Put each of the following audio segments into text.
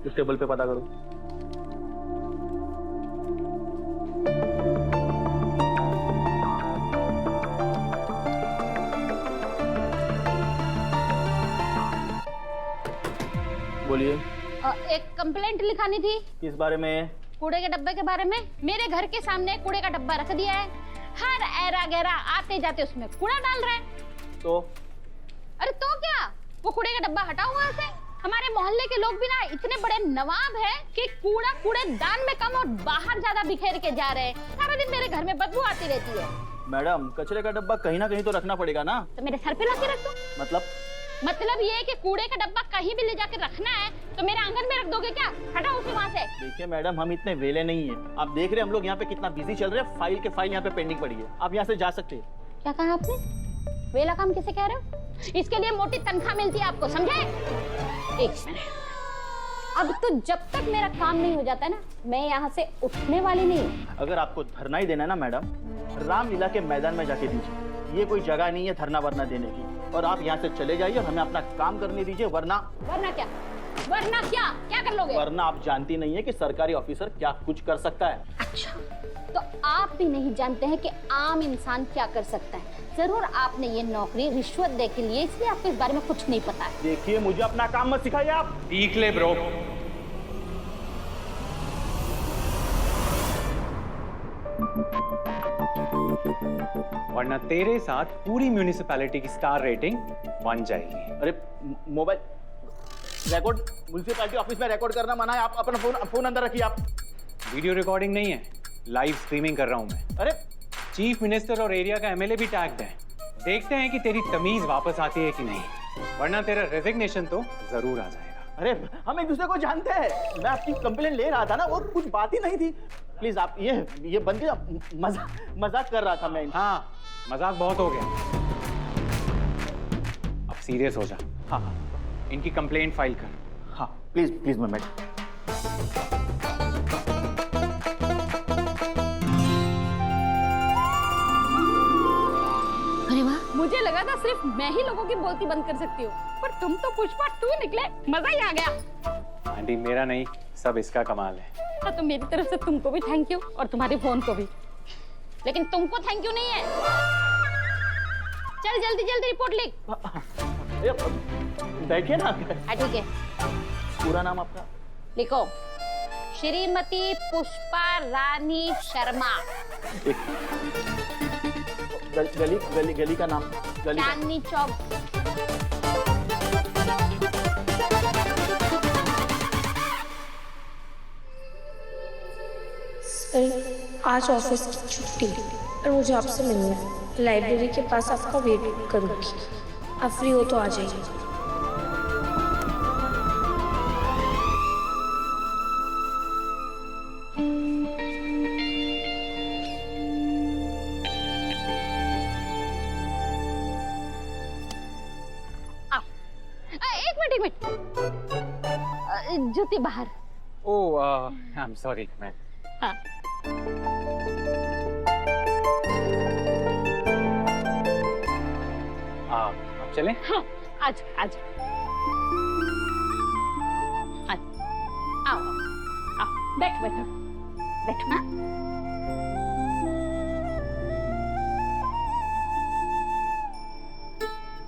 इस टेबल पे पता करो। बोलिए। एक कंप्लेंट लिखानी थी। किस बारे में? कूड़े के डब्बे के बारे में। मेरे घर के सामने कूड़े का डब्बा रख दिया है, हर ऐरा गैरा आते जाते उसमें कूड़ा डाल रहे हैं। तो अरे तो क्या, वो कूड़े का डब्बा हटाओ वहाँ से। हमारे मोहल्ले के लोग भी ना इतने बड़े नवाब हैं कि कूड़ा कूड़ेदान में कम और बाहर ज्यादा बिखेर के जा रहे हैं। सारा दिन मेरे घर में बदबू आती रहती है। मैडम, कचरे का डब्बा कहीं ना कहीं तो रखना पड़ेगा ना। तो मेरे सर पे ला के रख दो। मतलब ये है कि कूड़े का डब्बा कहीं भी ले जाके रखना है तो मेरे आंगन में रख दोगे क्या? हटाओ उसे वहाँ से। देखिए मैडम, हम इतने वेले नहीं है। आप देख रहे हैं हम लोग यहाँ पे कितना बिजी चल रहे हैं। फाइल के फाइल यहाँ पे पेंडिंग पड़ी है। आप यहाँ से जा सकते हैं। क्या कहा आपने? वेला काम किसे कह रहे हो? इसके लिए मोटी तनख्वाह मिलती है आपको, समझे? एक मिनट। अब तो जब तक मेरा काम नहीं हो जाता ना, मैं यहाँ से उठने वाली नहीं। अगर आपको धरना ही देना है ना मैडम, रामलीला के मैदान में जाके दीजिए। ये कोई जगह नहीं है धरना वरना देने की। और आप यहाँ से चले जाइए और हमें अपना काम करने दीजिए, वरना क्या? वरना क्या कर लोगे? वरना आप जानती नहीं है कि सरकारी ऑफिसर क्या कुछ कर सकता है। अच्छा, तो आप भी नहीं जानते हैं कि आम इंसान क्या कर सकता है। जरूर आपने ये नौकरी रिश्वत दे के लिए, इसलिए आपको इस बारे में कुछ नहीं पता है। देखिए, मुझे अपना काम मत सिखाइए आप। सीख ले ब्रो। वरना तेरे साथ पूरी म्यूनिसिपैलिटी की स्टार रेटिंग बन जाएगी। अरे मोबाइल रिकॉर्ड, म्यूनिसिपैलिटी ऑफिस में रिकॉर्ड करना मना है। आप अपना फोन अंदर रखिए। आप वीडियो रिकॉर्डिंग नहीं है, लाइव स्ट्रीमिंग कर रहा हूं मैं। अरे चीफ मिनिस्टर और एरिया का एमएलए भी टैग्ड है। देखते हैं कि तेरी तमीज वापस आती है कि नहीं, वरना तेरा रेजिग्नेशन तो जरूर आ जाएगा। अरे हम एक दूसरे को जानते हैं। मैं आपकी कंप्लेंट ले रहा था ना, और कुछ बात ही नहीं थी। प्लीज आप ये बंद कीजिए। मजाक कर रहा था मैं। हाँ, मजाक बहुत हो गया, अब सीरियस हो जा। हाँ, इनकी कंप्लेंट फाइल कर। हाँ प्लीज मैडम। अरे वाह, मुझे लगा था सिर्फ मैं ही लोगों की बोलती बंद कर सकती हूँ, पर तुम तो पुष्पा 2 निकले। मजा ही आ गया। आंटी, मेरा नहीं, सब इसका कमाल है। तो मेरी तरफ से तुमको भी थैंक यू और तुम्हारे फोन को भी, लेकिन तुमको थैंक यू नहीं है। चल जल्दी जल्दी रिपोर्ट लिख। बैठिए ना। ठीक है, पूरा नाम आपका लिखो। श्रीमती पुष्पा रानी शर्मा। गली का नाम? चांदनी चौक। सर, आज ऑफिस की छुट्टी और मुझे आपसे मिलना है। लाइब्रेरी के पास आपका वेट करूँगी। आप फ्री हो तो आ जाइए। एक मिनट। जूती बाहर। ओह, आई एम सॉरी मैम। हाँ। आप चलें? हाँ, आज आओ बैठो। हाँ?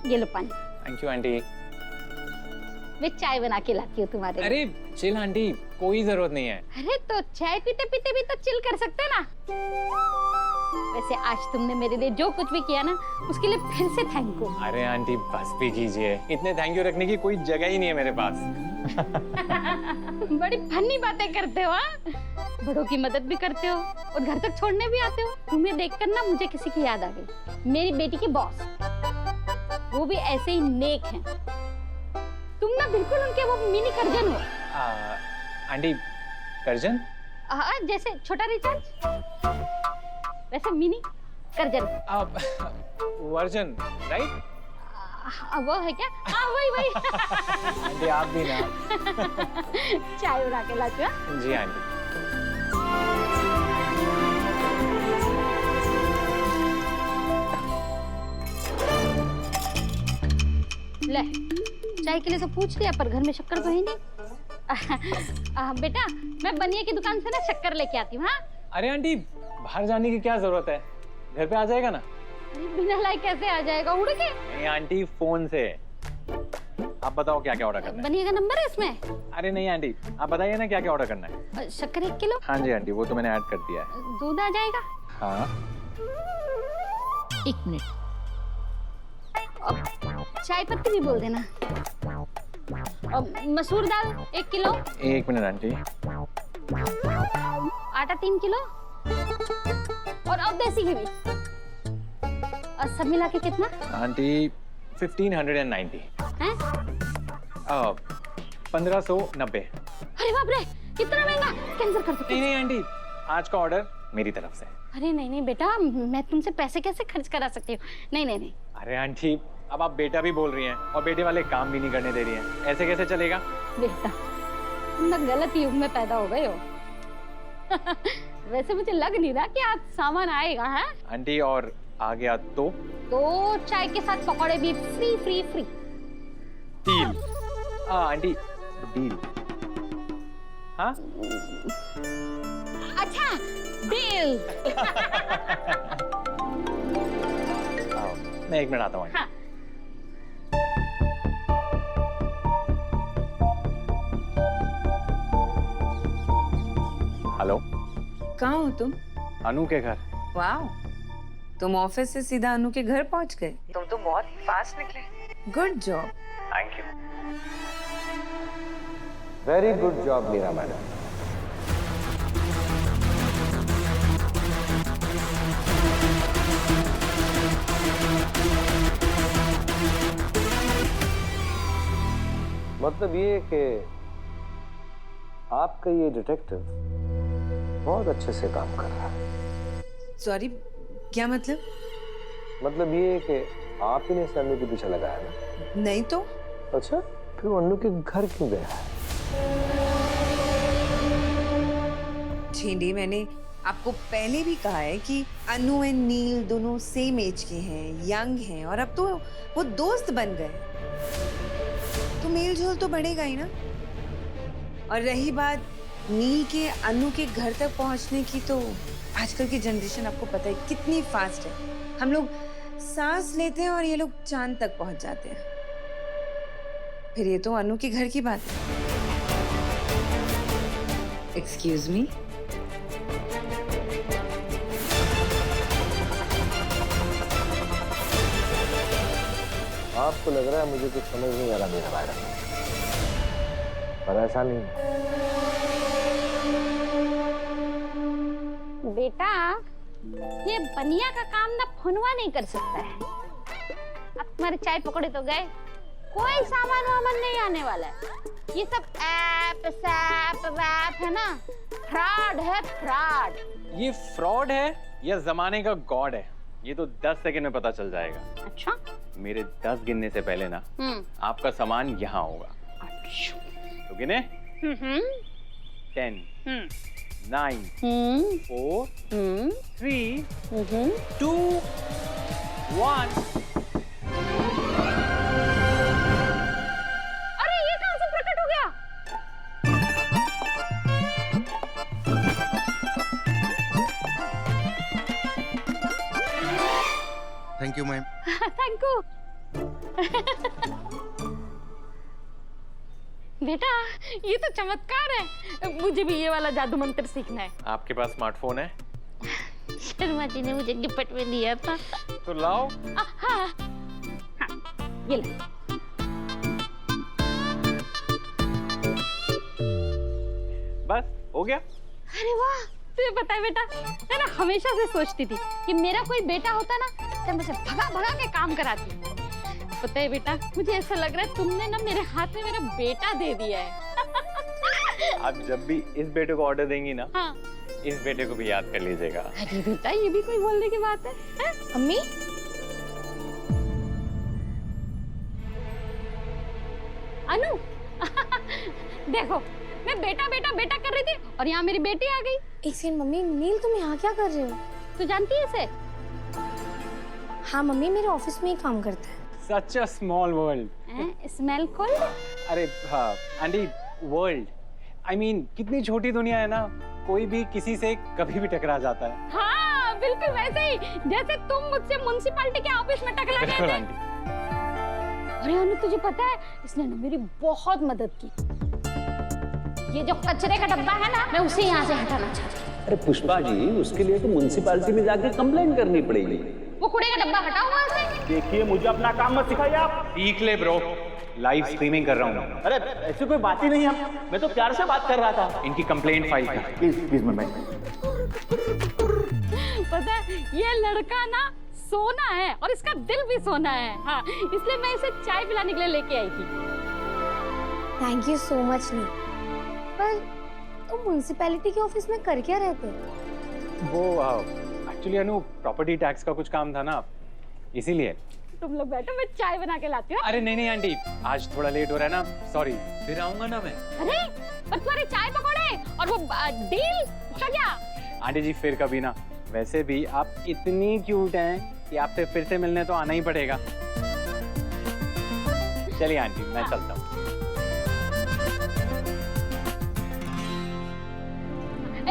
ये लो पानी। Thank you aunty. मैं चाय बना के लाती हूँ तुम्हारे लिए। अरे चिल आंटी, कोई जरूरत नहीं है। अरे तो चाय पीते पीते भी तो चिल कर सकते ना। वैसे आज तुमने मेरे लिए जो कुछ भी किया ना, उसके लिए फिर से थैंक यू। अरे आंटी बस भी कीजिए, इतने थैंक यू रखने की कोई जगह ही नहीं है मेरे पास। बड़ी फनी बातें करते हो। बड़ों की मदद भी करते हो और घर तक छोड़ने भी आते हो। तुम्हें देखकर ना मुझे किसी की याद आ गई, मेरी बेटी के बॉस। वो भी ऐसे ही नेक हैं। तुम ना बिल्कुल उनके वो मिनी कर्जन हो। Aunty, Curzon? जैसे छोटा रिचार्ज, वैसे मिनी कर्जन। Version, right? वो है क्या? हाँ वही। आंटी आप भी ना। चाय बना के लाती हूँ। जी आंटी। ले, चाय के लिए तो पूछ लिया, पर घर में शक्कर तो है नहीं। बेटा मैं बनिया की दुकान से ना शक्कर लेके आती हूँ। हाँ अरे आंटी बाहर जाने की क्या जरूरत है, घर पे आ जाएगा ना। अरे बिना लाई कैसे आ जाएगा उड़ के? नहीं आंटी फोन से। आप बताओ क्या क्या ऑर्डर करना है। बनिया का नंबर है इसमें? अरे नहीं आंटी आप बताइए ना क्या क्या ऑर्डर करना है। शक्कर 1 किलो। हाँ जी आंटी वो तो मैंने ऐड कर दिया है। दूध आ जाएगा? हाँ 1 मिनट। चाय पत्ती भी बोल देना। और मसूर दाल 1 किलो। 1 minute aunty. आटा 3 किलो। और अब देसी घी भी। और सब मिला के कितना? आंटी 1590 हैं? 1590। अरे बाप रे कितना महंगा, कैंसिल कर दो। नहीं आंटी आज का ऑर्डर मेरी तरफ से। अरे नहीं बेटा, मैं तुमसे पैसे कैसे खर्च करा सकती हूँ? नहीं। अरे आंटी अब आप बेटा भी बोल रही हैं और बेटे वाले काम भी नहीं करने दे रही हैं, ऐसे कैसे चलेगा? बेटा तुम ना गलत युग में पैदा हो गए हो। वैसे मुझे लग नहीं रहा कि आज सामान आएगा। है आंटी और आ गया तो चाय के साथ पकौड़े भी फ्री। डील। Aunty deal. हाँ अच्छा डील। मैं 1 मिनट आता हूँ। हाँ। हेलो कहाँ हो तुम? अनु के घर। वाह, तुम ऑफिस से सीधा अनु के घर पहुँच गए। तुम तो बहुत फास्ट निकले। Good job. Thank you. Very good job Meera madam. मतलब ये कि आपका ये डिटेक्टिव बहुत अच्छे से काम कर रहा है। सॉरी, क्या मतलब? मतलब ये कि आप ही ने इस अन्नू के पीछे लगाया ना? नहीं तो। अच्छा फिर वो अन्नू के घर क्यों गया है? छेंडी, मैंने आपको पहले भी कहा है कि अनु एंड नील दोनों सेम एज के हैं, यंग हैं, और अब तो वो दोस्त बन गए, तो मेल जोल तो बढ़ेगा ही ना। और रही बात नील के अनु के घर तक पहुंचने की, तो आजकल की जनरेशन आपको पता है कितनी फास्ट है। हम लोग सांस लेते हैं और ये लोग चांद तक पहुंच जाते हैं। फिर ये तो अनु के घर की बात है। Excuse me. आपको लग रहा है मुझे कुछ समझ नहीं आ रहा मेरा मैडम, पर ऐसा नहीं है। बेटा ये बनिया का काम ना फोनवा नहीं कर सकता है। अब तुम्हारे चाय पकौड़े तो गए, कोई सामान वामान नहीं आने वाला है। ये सब ऐप सैप वैप है ना, फ्रॉड है फ्रॉड। ये फ्रॉड है या जमाने का गॉड है, ये तो 10 सेकंड में पता चल जाएगा। अच्छा मेरे 10 गिनने से पहले ना आपका सामान यहाँ होगा। अच्छा तो गिने 10 9 4 3 2 1। अरे ये कहाँ से प्रकट हो गया? Thank you ma'am. Thank you. बेटा ये तो चमत्कार है, मुझे भी ये वाला जादू मंत्र सीखना है। आपके पास स्मार्टफोन है? शर्मा जी ने मुझे गिफ्ट में दिया था। तो लाओ। हाँ, ये ले। बस हो गया। अरे वाह, तुझे पता है बेटा, मैं ना हमेशा से सोचती थी कि मेरा कोई बेटा होता ना तो मुझे भगा भगा के काम कराती। पता है बेटा, मुझे ऐसा लग रहा है तुमने ना मेरे हाथ में मेरा बेटा दे दिया है। आप जब भी इस बेटे को ऑर्डर देंगी ना, हाँ। इस बेटे को भी याद कर लीजिएगा। अरे बेटा ये भी कोई बोलने की बात है? अम्मी अनु देखो मैं बेटा बेटा बेटा कर रही थी और यहाँ मेरी बेटी आ गई। एक सेकंड मम्मी, नील तुम यहाँ क्या कर रहे हो? तू जानती है इसे? हाँ मम्मी, मेरे ऑफिस में ही काम करता है। Such a small world. Smell cold? अरे हाँ आंटी, वर्ल्ड I mean, कितनी छोटी दुनिया है ना, कोई भी किसी से कभी भी टकरा जाता है। हाँ बिल्कुल वैसे ही जैसे तुम मुझसे म्युनिसिपैलिटी के ऑफिस में टकरा गए बिल्कुल थे। आंटी। अरे अनु तुझे पता है इसने ना मेरी बहुत मदद की। ये जो कचरे का डब्बा है ना मैं उसे यहाँ से हटाना चाहती हूँ। अरे पुष्पा जी, उसके लिए तो म्युनिसिपैलिटी में जाके कंप्लेंट करनी पड़ेगी। वो कूड़े का डब्बा हटा हुआ है। देखिए मुझे अपना काम मत सिखाइए आप। सीख ले ब्रो, लाइव स्ट्रीमिंग कर रहा हूँ। अरे ऐसी कोई बात ही नहीं है, मैं तो प्यार से बात कर रहा था। इनकी कंप्लेंट फाइल कर। प्लीज प्लीज मैं पता है ये लड़का ना सोना है और इसका दिल भी सोना है। हाँ इसलिए मैं इसे चाय पिलाने के लिए लेके आई थी। थैंक यू सो मच नी। पर तुम म्युनिसिपैलिटी के ऑफिस में कर क्या रहते हो? वो एक्चुअली अनु प्रॉपर्टी टैक्स का कुछ काम था ना, इसीलिए। तुम लोग बैठो मैं चाय बना के लाती हूँ। अरे नहीं नहीं आंटी, आज थोड़ा लेट हो रहा है ना, सॉरी। फिर आऊंगा ना मैं। अरे पर तुम्हारे चाय पकौड़े और वो डील का क्या? आंटी जी फिर कभी ना, वैसे भी आप इतनी क्यूट हैं कि आपसे फिर से मिलने तो आना ही पड़ेगा। चलिए आंटी मैं चलता हूँ।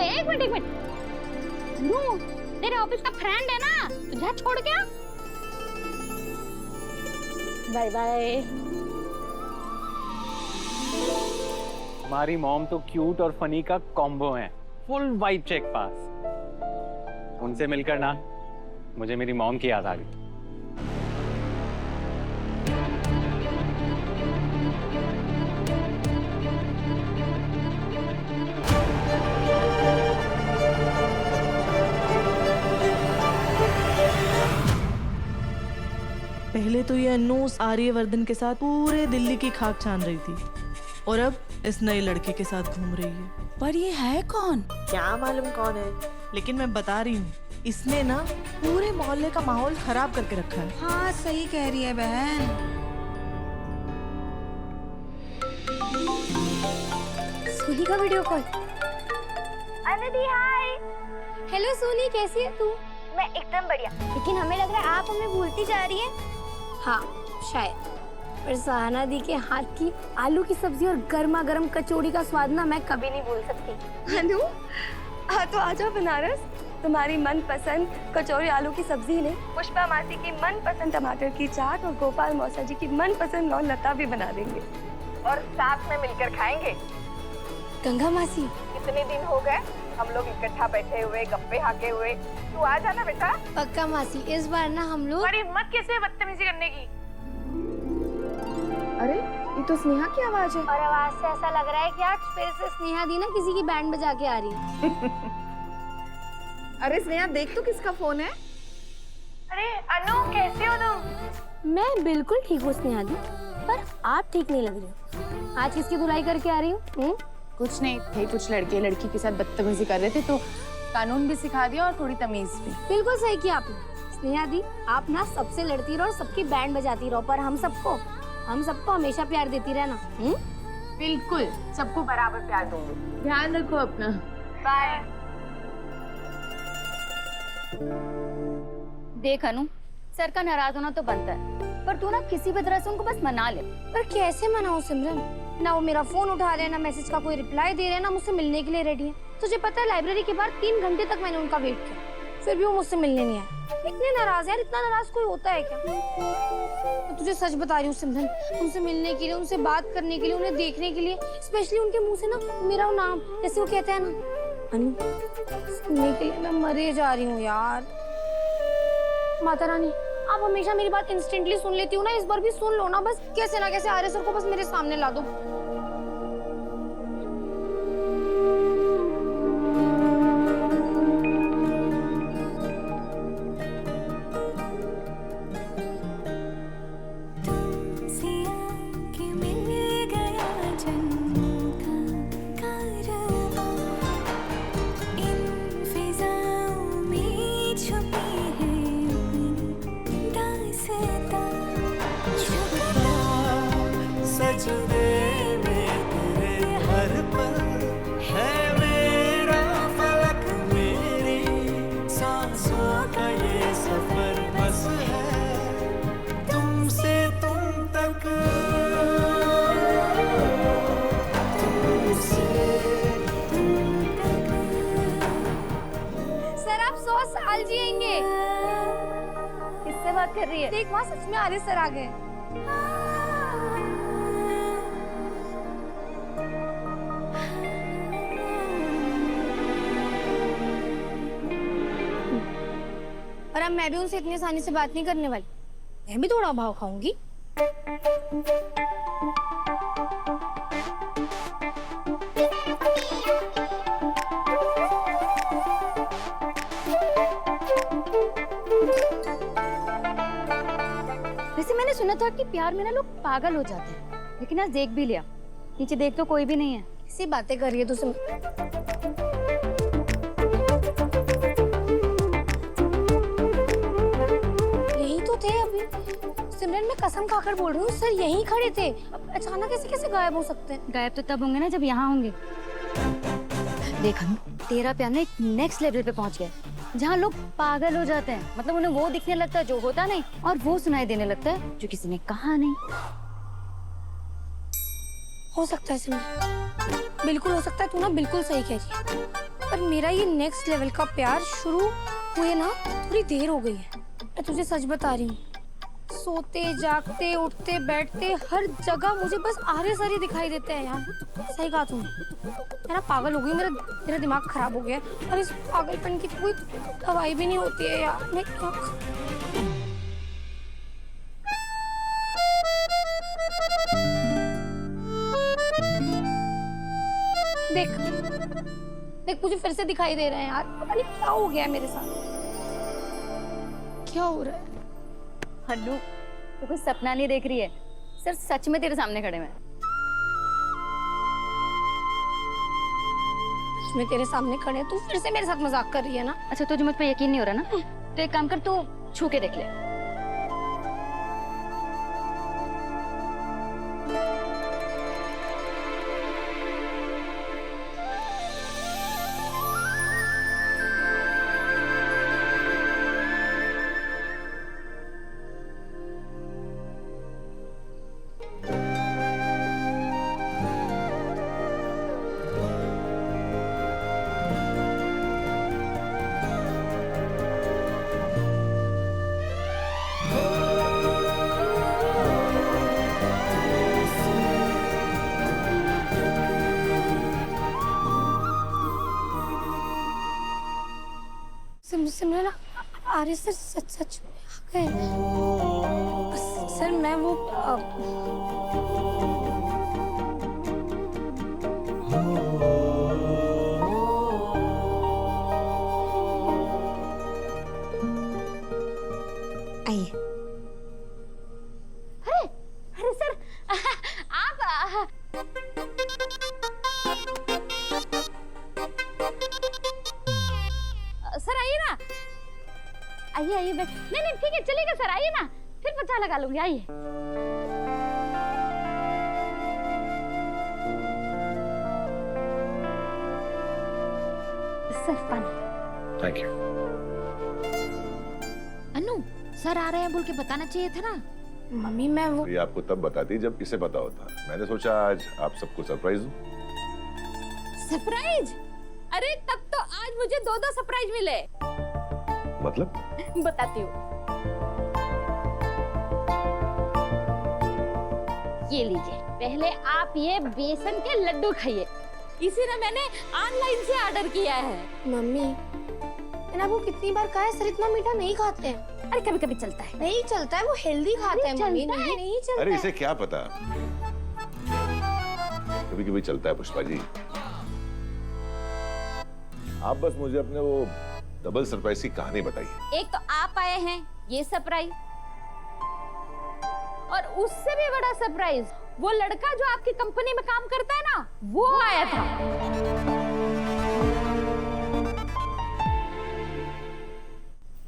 एक मिनट नो तेरे ऑफिस का फ्रेंड है ना तो जा छोड़ के आ। Bye bye. हमारी मॉम तो क्यूट और फनी का कॉम्बो है, फुल वाइब चेक पास। उनसे मिलकर ना मुझे मेरी मॉम की याद आ गई। पहले तो ये अन्नू उस आर्यवर्धन के साथ पूरे दिल्ली की खाक छान रही थी और अब इस नए लड़के के साथ घूम रही है। पर ये है कौन? क्या मालूम कौन है, लेकिन मैं बता रही हूँ इसने ना पूरे मोहल्ले का माहौल खराब करके रखा है। हाँ सही कह रही है बहन। सोनी का वीडियो कॉल। अनदी हाय। हेलो सोनी, कैसी है तू? मैं एकदम बढ़िया, लेकिन हमें लग रहा है आप हमें भूलती जा रही है। हाँ शायद, पर सहाना दी के हाथ की आलू की सब्जी और गर्मा गर्म कचौड़ी का स्वाद ना मैं कभी नहीं भूल सकती। अनु तो आजा बनारस, तुम्हारी मनपसंद कचौरी आलू की सब्जी ने पुष्पा मासी की मनपसंद टमाटर की चाट और गोपाल मौसा जी की मनपसंद लौन लता भी बना देंगे और साथ में मिलकर खाएंगे। गंगा मासी, कितने दिन हो गए हम लोग इकट्ठा बैठे हुए गप्पे हाके हुए। तू आ जाना बेटा। पक्का मासी, इस बार ना हम लोग। बड़ी हिम्मत कैसे बदतमीजी करने की। अरे ये तो स्नेहा की आवाज है। और आवाज से ऐसा लग रहा है कि आज फिर से स्नेहा दी ना किसी की बैंड बजा के आ रही है। अरे स्नेहा देख तो किसका फोन है। अरे अनु कैसे हो तुम? मैं बिल्कुल ठीक हूँ स्नेहा दी, पर आप ठीक नहीं लग रही हो। आज किसकी धुलाई करके आ रही हूँ? कुछ नहीं थे, कुछ लड़के लड़की के साथ बदतमीजी कर रहे थे तो कानून भी सिखा दिया और थोड़ी तमीज भी। बिल्कुल सही किया आपने स्नेहा दी। आप ना सबसे लड़ती रहो और सबकी बैंड बजाती रहो, पर हम सबको हमेशा प्यार देती रहना। बिल्कुल, सबको बराबर प्यार दूंगी। ध्यान रखो अपना। बाय। देख अनु, सर का नाराज होना तो बनता है, पर तू ना किसी भी तरह से उनको बस मना ले। पर कैसे मनाऊं सिमरन? ना वो मेरा फोन उठा रहे हैं, ना मैसेज का कोई रिप्लाई दे रहे हैं, ना मुझसे मिलने के लिए रेडी है। तुझे पता है लाइब्रेरी के बाहर 3 घंटे तक मैंने उनका वेट किया, फिर भी वो मुझसे मिलने नहीं आए। इतने नाराज है यार, इतना नाराज कोई होता है क्या? मैं तुझे सच बता रही हूँ सिमरन, उनसे मिलने के लिए, उनसे बात करने के लिए, उन्हें देखने के लिए, स्पेशली उनके मुंह से ना मेरा नाम जैसे वो कहते हैं ना अनु, सुनने के लिए मैं मरे जा रही हूँ यार। माता रानी, आप हमेशा मेरी बात इंस्टेंटली सुन लेती हो ना, इस बार भी सुन लो ना। बस कैसे ना कैसे आर्य सर को बस मेरे सामने ला दो। सजदे मजाक कर रही है। देख वहाँ सच में आर्य सर आ गए। और अब मैं भी उनसे इतनी आसानी से बात नहीं करने वाली। मैं भी थोड़ा भाव खाऊंगी। वैसे मैंने सुना था कि प्यार में ना लोग पागल हो जाते हैं, लेकिन आज देख भी लिया, नीचे देख तो कोई भी नहीं है। इसी बातें कर रही है तो यही तो थे अभी। सिमरन मैं कसम खाकर बोल रही हूँ सर यहीं खड़े थे। अब अचानक ऐसे कैसे गायब हो सकते हैं? गायब तो तब होंगे ना जब यहाँ होंगे। देख अनु, तेरा प्यार ना एक नेक्स्ट लेवल पे पहुंच गया, जहाँ लोग पागल हो जाते हैं। मतलब उन्हें वो दिखने लगता है जो होता नहीं, और वो सुनाई देने लगता है जो किसी ने कहा नहीं। हो सकता है सिमरन, बिल्कुल हो सकता है। तू ना बिल्कुल सही कह रही है, पर मेरा ये नेक्स्ट लेवल का प्यार शुरू हुए ना थोड़ी देर हो गई है। मैं तुझे सच बता रही हूँ, सोते जागते उठते बैठते हर जगह मुझे बस आर्य सर ही दिखाई देते हैं यार। सही कहा तूने, मैं ना पागल हो गई। मेरा दिमाग खराब हो गया और इस पागलपन की कोई दवाई भी नहीं होती है यार। मैं क्या देख देख मुझे फिर से दिखाई दे रहे हैं यार। पता नहीं क्या हो गया है मेरे साथ, क्या हो रहा है? हल्लू, तो कोई सपना नहीं देख रही है, सर सच में तेरे सामने खड़े हैं। मैं तेरे सामने खड़े हैं, तू फिर से मेरे साथ मजाक कर रही है ना? अच्छा तुझे मुझ पे यकीन नहीं हो रहा ना, तो एक काम कर, तू छू के देख ले। सिमरन आर्य सर सच में आ गए। सर मैं वो आइए। अरे अरे सर आप सर आइए ना, आइए आइए। नहीं नहीं ठीक है चलेगा सर, आइए ना, फिर पता लगा लूंगी। आइए। सर पानी। Thank you. अनु, सर आ रहे हैं बोल के बताना चाहिए था ना। मम्मी मैं वो ये आपको तब बताती जब इसे पता होता। मैंने सोचा आज आप सबको सरप्राइज दूं। सरप्राइज? अरे तब तो आज मुझे दो सरप्राइज मिले। मतलब? बताती हूँ। ये लीजिए, पहले आप ये बेसन के लड्डू खाइए, इसी ने मैंने ऑनलाइन से ऑर्डर किया है। मम्मी मैंने आपको कितनी बार कहा है सर इतना मीठा नहीं खाते हैं। अरे कभी कभी चलता है। नहीं चलता है, वो हेल्दी खाते हैं मम्मी। चलता है। नहीं चलता अरे है। इसे क्या पता, कभी कभी चलता है पुष्पा जी। आप बस मुझे अपने वो डबल सरप्राइज की कहानी बताइए। एक तो आप आए हैं, ये सरप्राइज, और उससे भी बड़ा सरप्राइज वो लड़का जो आपकी कंपनी में काम करता है ना, वो आया था।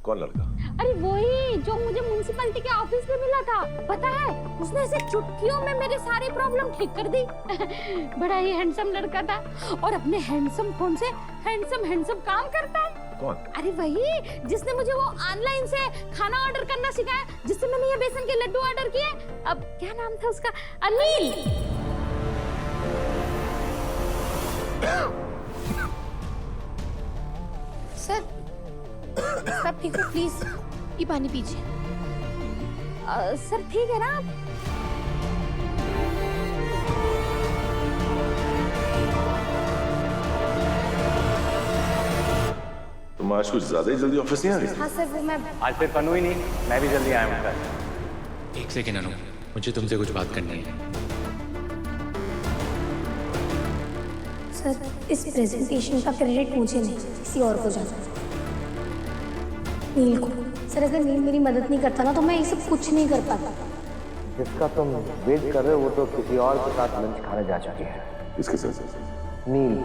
कौन लड़का? अरे वही जो मुझे म्युनिसिपैलिटी के ऑफिस में मिला था। पता है उसने ऐसे चुटकियों में मेरे सारे प्रॉब्लम ठीक कर दी। बड़ा ही हैंडसम लड़का था, और अपने हैंडसम फोन से हैंडसम काम करता है। कौन? अरे वही जिसने मुझे वो ऑनलाइन से खाना ऑर्डर करना सिखाया, जिससे मैंने ये बेसन के लड्डू ऑर्डर किए। अब क्या नाम था उसका? अनिल। सर सब ठीक हो? प्लीज ये पानी पीजिए। सर ठीक है ना आप? तुम आज कुछ ज्यादा ही जल्दी ऑफिस नहीं आ गई? हाँ सर, वो मैं आज सिर्फ अनु ही नहीं, मैं भी जल्दी आया हूँ सर। एक सेकेंड अनु, मुझे तुमसे कुछ बात करनी है। सर, इस प्रेजेंटेशन का क्रेडिट मुझे नहीं, किसी और को जाना है। नील को। सर, अगर नील मेरी मदद नहीं करता ना तो मैं ये सब कुछ नहीं कर पाता। जिसका तुम वेट कर रहे हो वो तो किसी और के साथ लंच खाने जा चुकी है। किसके साथ? नील।